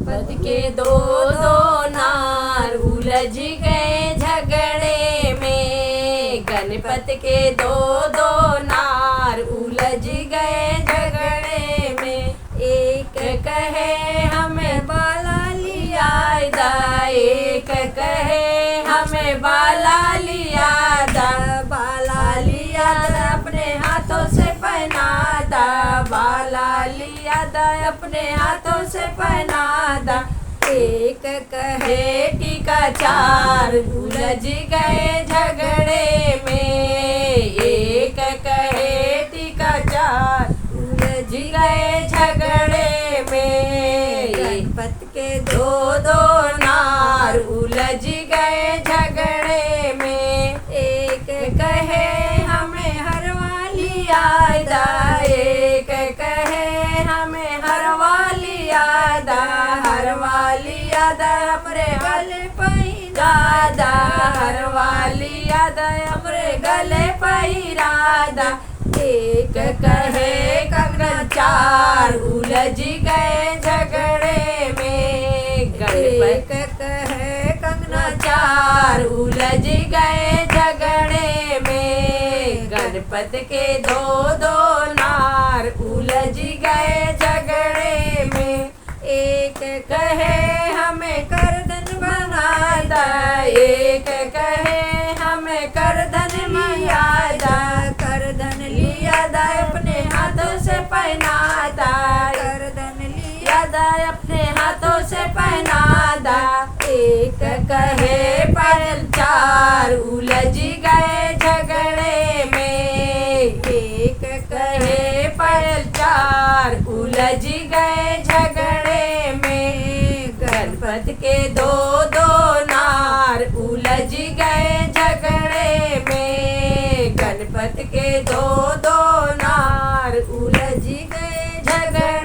पद के दो दो नार उलझ गए झगड़े में। गणपत के दो दो नार उलझ गए झगड़े में। एक कहे हमें बाला लिया दा, एक कहे हमें बाला लिया दा। बाला लिया दा अपने हाथों से पहना दा, बाला लिया दा अपने हाथों से पहना दा। एक कहे टीका चार उलझ गए झगड़े में। एक कहे टीका चार उलझ गए झगड़े में। गणपत के दो दो नार उलझ गए झगड़े में। एक कहे हमें हरवा लिया दा, एक कहे हमें हरवा लिया दा। हरवा लिया दा हमरे गले पहिरा दा, हरवा लिया दा हमरे गले पहिरा दा। एक कहे कंगना चार उलझ गए झगड़े में। गणपत कहे कंगना चार उलझ गए झगड़े में। गणपत के दो दो नार उलझ गए झगड़े में। एक कहे हमें करधन बना दा, एक कहे हमें करधन लिया दा। करधन लिया दा अपने हाथों से पहना दा, करधन लिया दा अपने हाथों से पहना दा। एक कहे पायल चार उलझ गए झगड़े में। एक कहे पायल चार उलझ गए झगड़े में। गणपत के दो दो नार उलझ गए झगड़े में। गणपत के दो दो नार उलझ गए झगड़े